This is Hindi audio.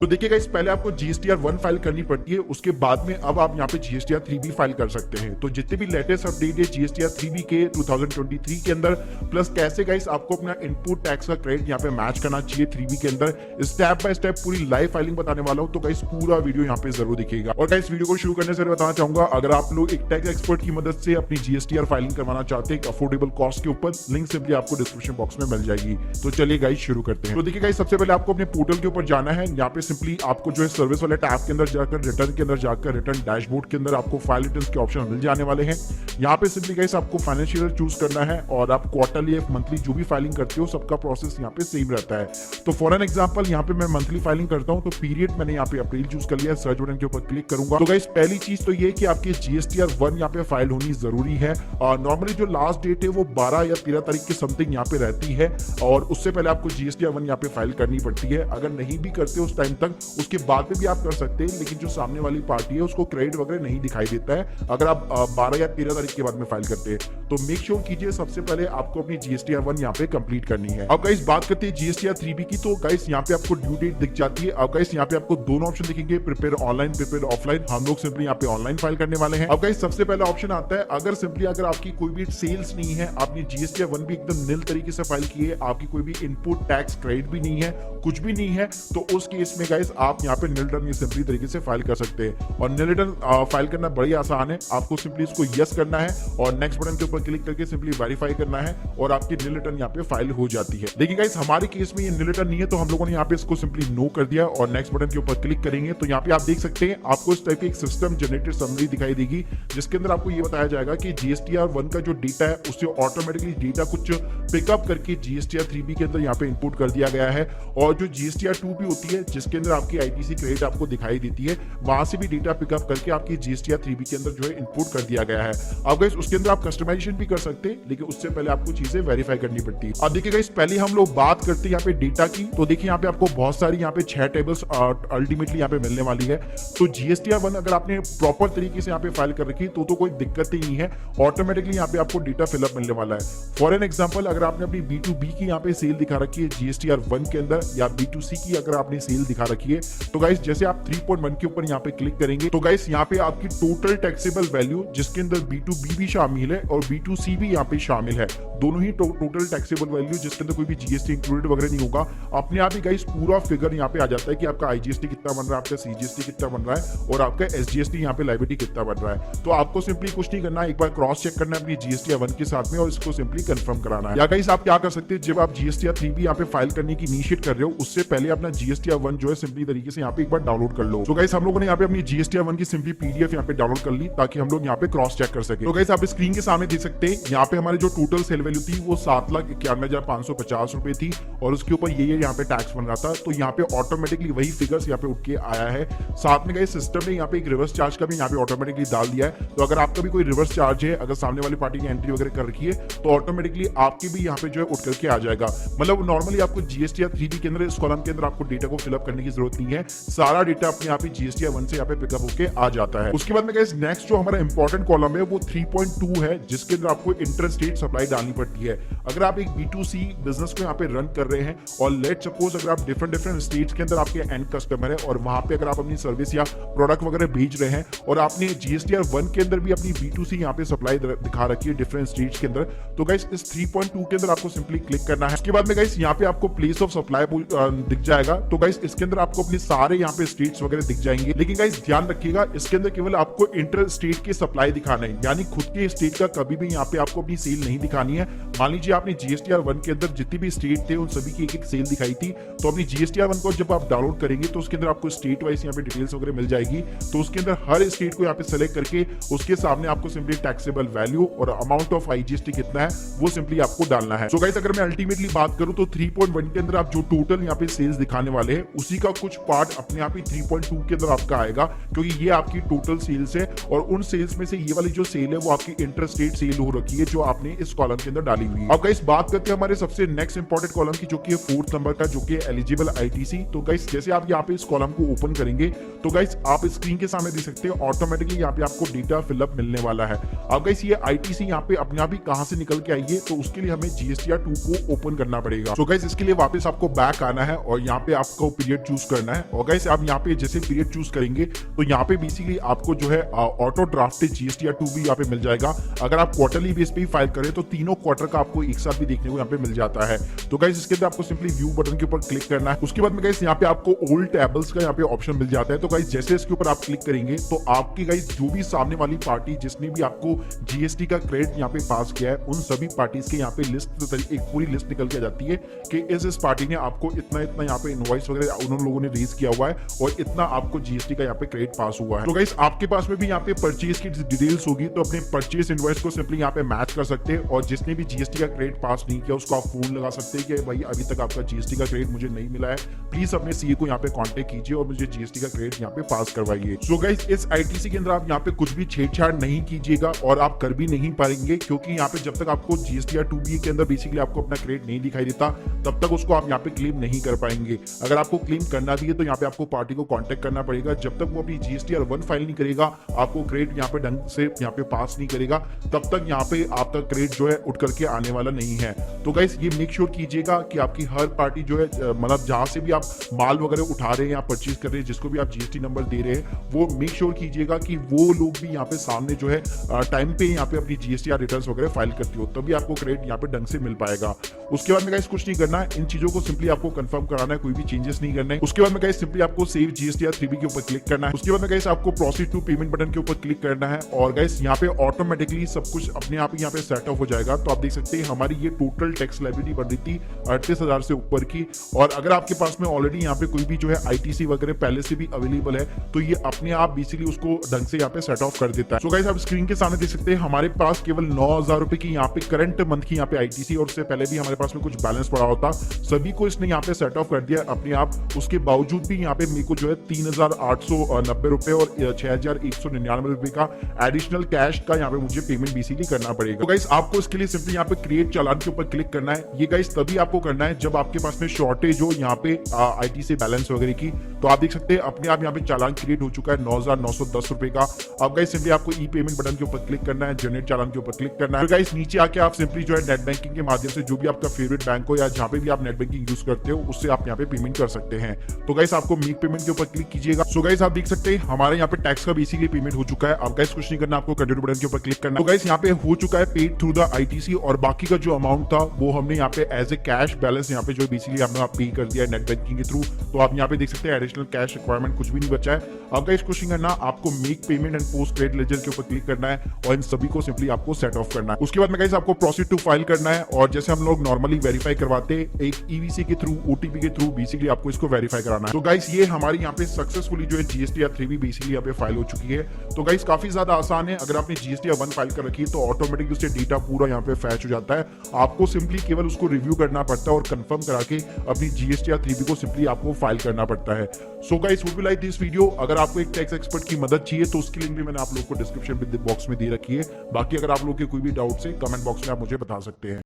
तो देखिए गाइस, पहले आपको जीएसटीआर 1 फाइल करनी पड़ती है, उसके बाद में अब आप यहाँ पे जीएसटीआर 3 भी फाइल कर सकते हैं। तो जितने भी लेटेस्ट अपडेट है जीएसटीआर 3 बी के 2023 के अंदर, प्लस कैसे गाइस आपको अपना इनपुट टैक्स का क्रेडिट यहाँ पे मैच करना चाहिए 3 बी के अंदर, स्टेप बाय स्टेप पूरी लाइव फाइलिंग बताने वाला हूँ। तो गाइस पूरा वीडियो यहाँ पे जरूर दिखेगा। और गाइस वीडियो को शुरू करने से बताना चाहूंगा, अगर आप लोग एक टैक्स एक्सपर्ट की मदद से अपनी जीएसटीआर फाइलिंग करवाना चाहते हैं अफोर्डेबल कॉस्ट के ऊपर, लिंक सिंपली आपको डिस्क्रिप्शन बॉक्स में मिल जाएगी। तो चलिए गाइस शुरू करते हैं। तो देखिए गाइस, सबसे पहले आपको अपने पोर्टल के ऊपर जाना है। यहाँ पे सिंपली आपको जो सर्विस वाले टैब के अंदर जाकर रिटर्न के अंदर जाकर रिटर्न डैशबोर्ड के अंदर आपको फाइल रिटर्न्स के ऑप्शन मिल जाने वाले हैं। यहाँ पे सिंपली गाइस आपको फाइनेंशियल चूज करना है और आप क्वार्टरली या मंथली जो भी फाइलिंग करते हो सबका प्रोसेस यहाँ पे सेम रहता है। तो फॉर एन एग्जांपल यहाँ पे मैं मंथली फाइलिंग करता हूँ, तो पीरियड मैंने यहाँ पे अप्रैल चूज कर लिया। सर्च बटन के ऊपर क्लिक करूंगा। तो गाइस पहली चीज तो ये कि आपकी जीएसटीआर 1 यहाँ पे फाइल होनी जरूरी है। नॉर्मली जो लास्ट डेट है वो 12 या 13 तारीख के समथिंग यहाँ पे रहती है और उससे पहले आपको जीएसटीआर 1 यहाँ पे फाइल करनी पड़ती है। अगर नहीं भी करते उस टाइम तक, उसके बाद में भी आप कर सकते हैं, लेकिन जो सामने वाली पार्टी है उसको क्रेडिट वगैरह नहीं दिखाई देता है अगर आप 12 या 13 तारीख के बाद में फाइल करते हैं। तो मेक श्योर कीजिए सबसे पहले आपको अपनी जीएसटीआर 1 यहाँ पे कंप्लीट करनी है। अब गाइस बात करते हैं जीएसटीआर 3 बी की। तो गाइस यहाँ पे आपको ड्यू डेट दिख जाती है। अब गाइस यहाँ पे आपको दोनों ऑप्शन दिखेंगे, प्रिपेयर ऑनलाइन, प्रिपेयर ऑफलाइन। हम लोग सिंपली यहाँ पे ऑनलाइन फाइल करने वाले हैं। अब गाइस सबसे पहला ऑप्शन आता है, अगर आपकी कोई भी सेल्स नहीं है, आपने जीएसटीआर 1 भी एकदम निल तरीके से फाइल की है, आपकी कोई भी इनपुट टैक्स क्रेडिट भी नहीं है, कुछ भी नहीं है, तो उस केस में गाइस आप यहाँ पे निल रिटर्न सिंपली तरीके से फाइल कर सकते हैं। और निल रिटर्न फाइल करना बड़ी आसान है। आपको सिंपली इसको यस करना है और नेक्स्ट बटन के ऊपर क्लिक करके सिंपली वेरीफाई करना है और आपकी निल रिटर्न यहाँ पे फाइल हो जाती है। लेकिन गाइस हमारे केस में ये निल रिटर्न नहीं है, तो हम लोगों ने यहाँ पे इसको सिंपली नो कर दिया और नेक्स्ट बटन के ऊपर क्लिक करेंगे तो यहाँ पे आप देख सकते हैं आपको इस टाइप की एक सिस्टम जनरेटेड समरी दिखाई देगी, जिसके अंदर आपको ये बताया जाएगा कि जीएसटीआर 1 का जो डेटा है उससे ऑटोमेटिकली डेटा कुछ पिकअप करके जीएसटीआर 3 बी के अंदर यहाँ पे इनपुट कर दिया गया है। और जो जीएसटीआर 2 भी होती है, जिसके अंदर आपकी आईटीसी क्रेडिट आपको दिखाई देती है, वहां से भी डेटा पिकअप करके आपकी जीएसटीआर 3 बी के अंदर जो है इनपुट कर दिया गया है। अब गाइस उसके अंदर आप कस्टमाइजेशन भी कर सकते हैं, लेकिन उससे पहले आपको चीजें वेरीफाई करनी पड़ती है। अब देखिए गाइस, पहले हम लोग बात करते हैं यहाँ पे डेटा की। तो देखिए यहाँ पे आपको बहुत सारी यहाँ पे 6 टेबल्स अल्टीमेटली यहाँ पे मिलने वाली है। तो जीएसटीआर 1 अगर आपने प्रॉपर तरीके से यहाँ पे फाइल कर रखी तो कोई दिक्कत ही नहीं है, ऑटोमेटिकली यहाँ पे आपको डेटा फिलअप मिलने वाला है। फॉर एन एग्जाम्पल, अगर आपने अपनी B2B की यहाँ पे सेल दिखा रखी है जीएसटीआर 1 के अंदर, या B2C की अगर आपने सेल दिखा रखी है, तो गाइस जैसे आप 3.1 के ऊपर यहाँ पे क्लिक करेंगे तो गाइस यहाँ पे आपकी टोटल टैक्सेबल वैल्यू, जिसके अंदर B2B भी शामिल है और B2C भी यहाँ पे शामिल है, दोनों ही टोटल टैक्सेबल वैल्यू, जिसके अंदर कोई भी जीएसटी इंक्लूडेड वगैरह नहीं होगा, अपने आप ही गाइस पूरा फिगर यहाँ पे आ जाता है कि आपका आईजीएसटी कितना बन रहा है, आपका सीजीएसटी कितना बन रहा है और आपका एसजीएसटी यहाँ पे लायबिलिटी कितना बन रहा है। तो आपको सिंपली कुछ नहीं करना है, एक बार क्रॉस चेक करना है अपनी जीएसटीआर 1 के साथ में और इसको सिंपली कंफर्म कराना है। या गाइस आप क्या कर सकते हैं, जब आप जीएसटीआर 3 भी यहाँ पे फाइल करने की इनिशिएट कर रहे हो, उससे पहले अपना जीएसटीआर 1 जो है सिंपली तरीके से यहाँ पे एक बार डाउनलोड कर लो। तो गाइस हम लोगों ने यहाँ पे अपनी जीएसटीआर 1 की सिंपली पीडीएफ यहाँ पे डाउनलोड कर ली, ताकि हम लोग यहाँ पे क्रॉस चेक कर सके। तो गाइस आप स्क्रीन के सामने देख सकते हैं, यहाँ पे हमारी जो टोटल सेल वैल्यू थी वो 7,91,550 रुपए थी और उसके ऊपर ये यहाँ पे टैक्स बन रहा था। तो यहाँ पे ऑटोमेटिकली वही फिगर्स यहाँ पे उठ के आया है। साथ में गाइस सिस्टम ने यहाँ पे एक रिवर्स चार्ज का भी यहाँ पे ऑटोमेटिकली डाल दिया है। तो अगर आपका भी कोई रिवर्स चार्ज है, अगर सामने वाली पार्टी ने एंट्री वगैरह कर रखी है, तो ऑटोमेटिकली आपकी भी यहाँ पे जो है उठ करके आ जाएगा। मतलब नॉर्मली आपको जीएसटीआर 3 बी के अंदर इस कॉलम के अंदर आपको डेटा को फिलअप करने की जरूरत नहीं है, सारा डेटा अपने आप ही जीएसटीआर 1 से यहाँ पे पिकअप होके आ जाता है। उसके बाद में गाइस नेक्स्ट जो हमारा इंपॉर्टेंट कॉलम है वो 3.2 है, जिसके अंदर आपको इंटर स्टेट सप्लाई डालनी पड़ती है। अगर आप एक B2C बिजनेस को यहाँ पे रन कर रहे हैं और लेट सपोज अगर आप डिफरेंट स्टेट्स के अंदर आपके एंड कस्टमर है और वहां पे अगर आप अपनी सर्विस या प्रोडक्ट वगैरह भेज रहे हैं और आपने जीएसटीआर 1 के अंदर भी अपनी B2C यहाँ पे सप्लाई दिखा रखी है डिफरेंट स्टेट्स के अंदर, तो गाइस इस 3.2 के अंदर आपको सिंपली क्लिक करना है। उसके बाद में गाइस यहाँ पे आपको प्लेस ऑफ सप्लाई दिख जाएगा। तो गाइस इसके अंदर आपको अपने सारे यहाँ पे स्टेट्स वगैरह दिख जाएंगे, लेकिन गाइस ध्यान रखिएगा इसके अंदर केवल आपको इंटर स्टेट की सप्लाई दिखाना है, यानी खुद के स्टेट का कभी भी यहाँ पे आपको अपनी सेल नहीं दिखानी है। मान लीजिए आपने जीएसटीआर 1 के अंदर जितनी भी स्टेट थे उन सभी की एक सेल दिखाई थी, तो अपनी जीएसटीआर 1 को जब आप डाउनलोड करेंगे तो उसके अंदर आपको स्टेट वाइज यहाँ पे डिटेल्स वगैरह मिल जाएगी। तो उसके अंदर हर स्टेट को यहाँ पे सेलेक्ट करके उसके सामने आपको सिंपली टैक्सेबल वैल्यू और अमाउंट ऑफ आईजीएसटी कितना है वो सिंपली आपको डालना है। सो गाइस अगर मैं अल्टीमेटली बात करूं तो 3.1 के अंदर आप जो टोटल यहाँ पे सेल्स दिखाने वाले हैं उसी का कुछ पार्ट अपने आप ही 3.2 के अंदर आपका आएगा, क्योंकि ये आपकी टोटल सेल्स है और उन सेल्स में से ये वाली जो सेल है वो आपकी इंटर स्टेट सेल हो रखी है जो आपने इस कॉलम के अंदर डाली हुई है। अब गाइस बात करते हैं हमारे सबसे नेक्स्ट इंपॉर्टेंट कॉलम की, जो कि है 4th नंबर का, जो कि है एलिजिबल आईटीसी। तो गाइस जैसे आप यहाँ पे इस कॉलम को ओपन करेंगे तो गाइस आप स्क्रीन के सामने देख सकते हैं ऑटोमेटिकली यहाँ पे आपको डेटा फिलअप मिलने वाला है। अब गाइस ये आईटीसी यहाँ पे अपने आप ही कहां से निकल के आई है, तो उसके लिए हमें जीएसटीआर 2 को ओपन करना पड़ेगा। तो गाइस इसके लिए वापस आपको बैक आना है और यहाँ पे आपको पीरियड चूज करना है। और गाइस आप यहाँ पे जैसे पीरियड चूज करेंगे तो यहाँ पे बेसिकली आपको जो है ऑटो ड्राफ्टेड जीएसटीआर 2 भी यहाँ पे मिल जाएगा। अगर आप क्वार्टरली बेस पे ही फाइल करें तो तीनों क्वार्टर का आपको एक साथ भी देखने को यहाँ पे मिल जाता है। तो गाइस इसके अंदर आपको सिंपली व्यू बटन के ऊपर क्लिक करना है। उसके बाद में गाइस यहाँ पे आपको ओल्ड टेबल्स का यहाँ पे ऑप्शन मिल जाता है। तो गाइस जैसे इसके ऊपर आप क्लिक करेंगे तो आपकी गाइस जो भी सामने वाली पार्टी जिसने भी आपको जीएसटी का क्रेडिट यहाँ पे पास किया है उन सभी पार्टीज के यहाँ पे लिस्ट एक पूरी लिस्ट निकल के जाती है कि इस पार्टी ने आपको इतना इतना यहाँ पे इनवॉइस वगैरह उन लोगों ने रेज किया हुआ है और इतना आपको जीएसटी का यहाँ पे क्रेडिट पास हुआ है। तो गाइस आपके पास में भी यहाँ पे परचेज की डिटेल्स होगी तो अपने परचेज इनवॉइस को सिंपली यहाँ पे मैच कर सकते हैं और जिसने भी जीएसटी का क्रेडिट पास नहीं किया उसको आप फोन लगा सकते हैं कि भाई अभी तक आपका जीएसटी का क्रेडिट मुझे नहीं मिला है, प्लीज अपने सीए को यहाँ पे कांटेक्ट कीजिए और मुझे जीएसटी का क्रेडिट यहाँ पे पास करवाइए। सो गाइस इस आईटीसी के अंदर आप यहाँ पे कुछ भी छेड़छाड़ नहीं कीजिएगा और आप कर भी नहीं पाएंगे क्योंकि यहाँ पे जब तक आपको जीएसटीआर 2B के अंदर बेसिकली आपको अपना क्रेडिट नहीं दिखाई देता तब तक उसको आप यहाँ पे क्लेम नहीं कर पाएंगे। अगर आपको क्लेम करना भी है तो यहाँ पे आपको पार्टी को कांटेक्ट करना पड़ेगा। जब तक वो अपनी जीएसटीआर 1 फाइल नहीं करेगा आपको क्रेडिट यहाँ पे ढंग से यहाँ पे पास नहीं करेगा तब तक यहाँ पे आपका क्रेडिट जो है उठ करके आने वाला नहीं है। तो गाइस ये मेक श्योर कीजिएगा कि आपकी हर पार्टी जो है मतलब जहां से भी आप माल वगैरह उठा रहे हैं या परचेज कर रहे हैं जिसको भी आप जीएसटी नंबर दे रहे हैं वो मेक श्योर कीजिएगा कि वो लोग भी यहाँ पे सामने जो है टाइम पे यहाँ पे अपनी जीएसटीआर रिटर्न्स वगैरह फाइल करती हो तभी आपको क्रेडिट यहाँ पे ढंग से मिल पाएगा। उसके बाद में गाइस कुछ नहीं करना है, इन चीजों को सिंपली आपको कंफर्म कराना है, कोई भी चेंजेस नहीं करना है। उसके बाद में गाइस सिंपली आपको सेव जीएसटीआर 3B के ऊपर क्लिक करना है। उसके बाद में गाइस आपको प्रोसीड टू पेमेंट बटन के ऊपर क्लिक करना है और गाइस यहाँ पे ऑटोमेटिकली सब कुछ अपने आप ही यहाँ पे सेट ऑफ हो जाएगा। तो आप देख सकते हैं हमारी ये टोटल टैक्स लायबिलिटी बढ़ रही थी 38,000 से ऊपर की और अगर आपके पास में ऑलरेडी यहाँ पे कोई भी जो है आईटीसी वगैरह पहले से भी अवेलेबल है तो ये अपने आप बेसिकली उसको ढंग से यहाँ पे सेट ऑफ कर देता है। सो गाइस आप स्क्रीन के सामने देख सकते हैं हमारे पास केवल 9,000 रुपए की यहाँ पे करंट मंथ की यहाँ पे आईटीसी और उससे पहले भी हमारे पास में कुछ बैलेंस पड़ा होता सभी को इसने यहाँ पे सेट ऑफ कर दिया अपने आप। उसके बावजूद भी यहाँ पे मेरे को जो है 3,890 रुपए और 6,199 रुपए का एडिशनल कैश का यहाँ पे मुझे पेमेंट बेसिकली करना पड़ेगा। तो गाइस आपको इसके लिए सिंपली यहाँ पे क्रिएट चालान के ऊपर क्लिक करना है। ये गाइस तभी आपको करना है जब आपके पास में शॉर्टेज हो यहाँ पे आईटी से बैलेंस वगैरह की। तो आप देख सकते हैं अपने आप यहाँ पे चालान क्रिएट हो चुका है 9,910 रुपए का। अब गाइस सिंपली आपको ई पेमेंट बटन के ऊपर क्लिक करना है, जनरेट चालान के ऊपर क्लिक करना है। तो गाइस नीचे आके आप सिंपली जो है नेट बैंकिंग के माध्यम से जो भी आपका फेवरेट बैंक हो या जहाँ पे भी आप नेट बैंकिंग यूज करते हो उससे आप यहाँ पे पेमेंट कर सकते हैं। तो गाइस आपको मेक पेमेंट के ऊपर क्लिक कीजिएगा। सो गाइस आप देख सकते हैं हमारे यहाँ पे टैक्स का बेसिकली पेमेंट हो चुका है। अब गाइस कुछ नहीं करना, आपको कंटिन्यू बटन के ऊपर क्लिक करना है। तो गाइस यहाँ पे हो चुका है पेड थ्रू द आईटीसी और बाकी का जो अमाउंट था वो हमने यहाँ पे एज ए कैश बैलेंस यहाँ पे जो बेसिकली हमने पे कर दिया है नेट बैंकिंग के थ्रू। तो आप यहाँ पे देख सकते हैं एडिशनल कैश रिक्वायरमेंट कुछ भी नहीं बचा है। अब गाइस कुछ नहीं करना, आपको make payment and post credit ledger के ऊपर क्लिक करना है और इन सभी को सिंपली आपको सेट ऑफ करना है। उसके बाद में गाइस आपको प्रोसीड टू फाइल करना है और जैसे हम लोग नॉर्मली वेरीफाई करवाते हैं एक ईवीसी के थ्रू ओटीपी के थ्रू बेसिकली आपको इसको वेरीफाई कराना है। तो गाइस ये हमारी यहाँ पे सक्सेसफुली जो है जीएसटीआर 3B बेसिकली यहाँ पे फाइल हो चुकी है। तो गाइस काफी ज्यादा आसान है, अगर आपने जीएसटीआर 1 फाइल कर रखी है तो ऑटोमेटिकली उससे डेटा पूरा यहाँ पे फैच हो जाता है। आपको सिंपली केवल उसको रिव्यू करना पड़ता है और कंफर्म करा के अपनी जीएसटीआर 3B को सिंपली आपको फाइल करना पड़ता है। So guys would you like this video? अगर आपको एक टैक्स एक्सपर्ट की मदद चाहिए तो उसकी लिंक भी मैंने आप लोग को डिस्क्रिप्शन बॉक्स में दे रखी है। बाकी अगर आप लोग के कोई भी डाउट है कमेंट बॉक्स में आप मुझे बता सकते हैं।